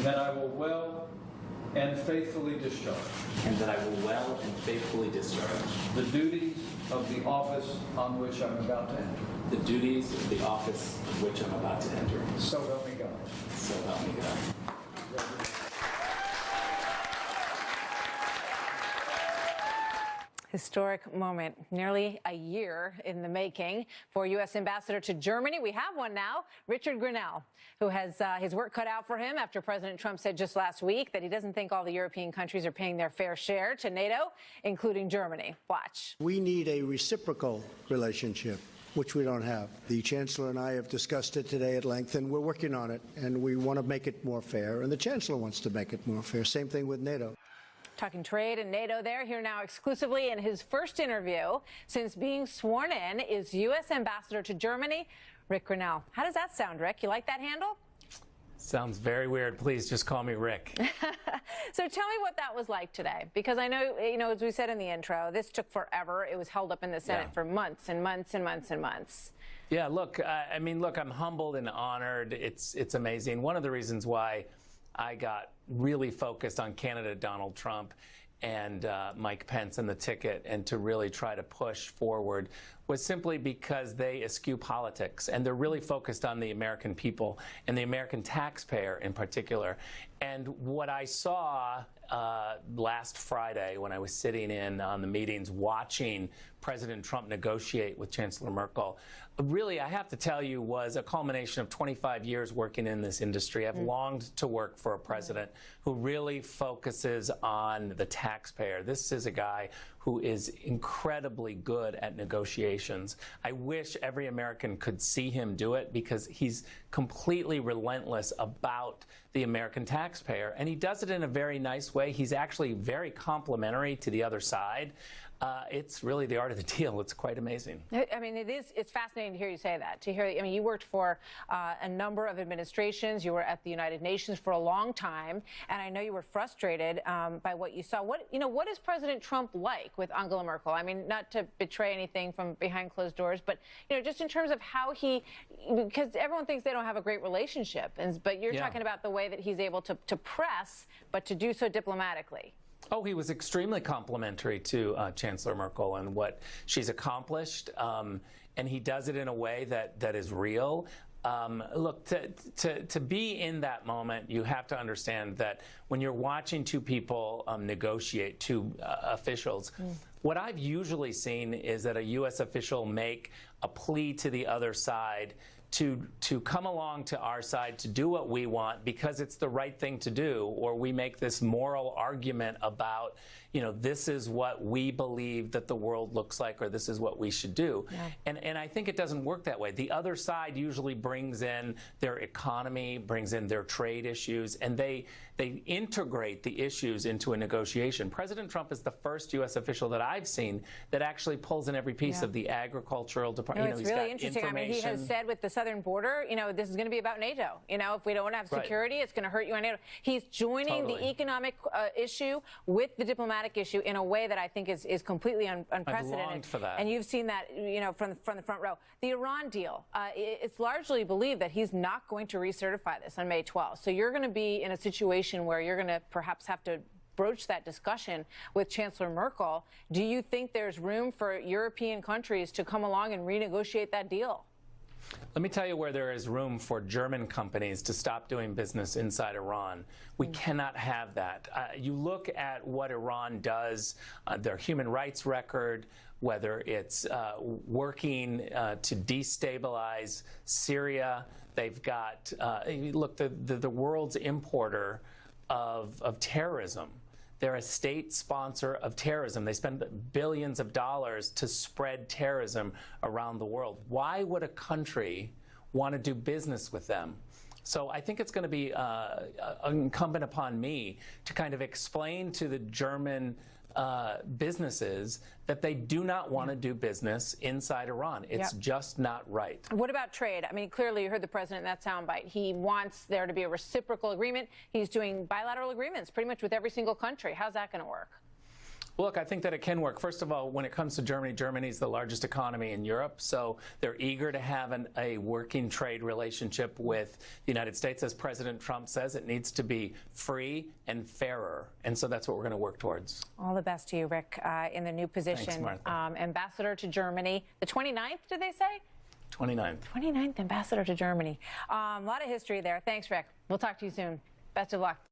that I will well and faithfully discharge the duties of the office on which I'm about to enter. So help me God. Historic moment, nearly a year in the making for U.S. Ambassador to Germany. We have one now, Richard Grennel, who has his work cut out for him after President Trump said just last week that he doesn't think all the European countries are paying their fair share to NATO, including Germany. Watch. We need a reciprocal relationship, which we don't have. The Chancellor and I have discussed it today at length, and we're working on it, and we want to make it more fair, and the Chancellor wants to make it more fair. Same thing with NATO. Talking trade and NATO there. Here now exclusively in his first interview since being sworn in is U.S. Ambassador to Germany, Rick Grennel. How does that sound, Rick? You like that handle? Sounds very weird. Please just call me Rick. So tell me what that was like today, because I know, as we said in the intro, this took forever. It was held up in the Senate for months and months and months and months. Yeah, look, I'm humbled and honored. It's amazing. One of the reasons why I got really focused on candidate Donald Trump and Mike Pence and the ticket, and to really try to push forward, was simply because they eschew politics, and they're really focused on the American people and the American taxpayer in particular. And what I saw last Friday when I was sitting in on the meetings watching President Trump negotiate with Chancellor Merkel, really, I have to tell you, was a culmination of 25 years working in this industry. I've longed to work for a president who really focuses on the taxpayer. This is a guy who is incredibly good at negotiations. I wish every American could see him do it, because he's completely relentless about the American taxpayer, and he does it in a very nice way. He's actually very complimentary to the other side. It's really the art of the deal. It's quite amazing. I mean, it's fascinating to hear you say that. You worked for a number of administrations. You were at the United Nations for a long time, and I know you were frustrated by what you saw. What is President Trump like with Angela Merkel? I mean, not to betray anything from behind closed doors, but just in terms of how because everyone thinks they don't have a great relationship, but you're talking about the way that he's able to press, but to do so diplomatically. Oh, he was extremely complimentary to Chancellor Merkel and what she's accomplished, and he does it in a way that is real. Look, to be in that moment, you have to understand that when you're watching two people negotiate, two officials, what I've usually seen is that a U.S. official make a plea to the other side to come along to our side, to do what we want because it's the right thing to do, or we make this moral argument about, this is what we believe that the world looks like, or this is what we should do. Yeah. And I think it doesn't work that way. The other side usually brings in their economy, brings in their trade issues, and they integrate the issues into a negotiation. President Trump is the first U.S. official that I've seen that actually pulls in every piece of the agricultural department. It's really interesting. I mean, he has said with the southern border, this is going to be about NATO. If we don't have security, it's going to hurt you on NATO. He's joining the economic issue with the diplomatic issue in a way that I think is completely unprecedented. I've longed for that. And you've seen that, from the front row. The Iran deal, it's largely believed that he's not going to recertify this on May 12th. So you're going to be in a situation where you're going to perhaps have to broach that discussion with Chancellor Merkel. Do you think there's room for European countries to come along and renegotiate that deal? Let me tell you where there is room for German companies to stop doing business inside Iran. We cannot have that. You look at what Iran does, their human rights record, whether it's working to destabilize Syria. They've got, look, the world's importer of terrorism. They're a state sponsor of terrorism. They spend billions of dollars to spread terrorism around the world. Why would a country want to do business with them? So I think it's going to be incumbent upon me to kind of explain to the German businesses that they do not want to do business inside Iran. It's just not right. What about trade? I mean, clearly you heard the president in that soundbite. He wants there to be a reciprocal agreement. He's doing bilateral agreements pretty much with every single country. How's that going to work? Look, I think that it can work. First of all, when it comes to Germany, Germany's the largest economy in Europe, so they're eager to have a working trade relationship with the United States. As President Trump says, it needs to be free and fairer, and so that's what we're going to work towards. All the best to you, Rick, in the new position. Thanks, Martha. Ambassador to Germany. The 29th, did they say? 29th. 29th ambassador to Germany. A lot of history there. Thanks, Rick. We'll talk to you soon. Best of luck.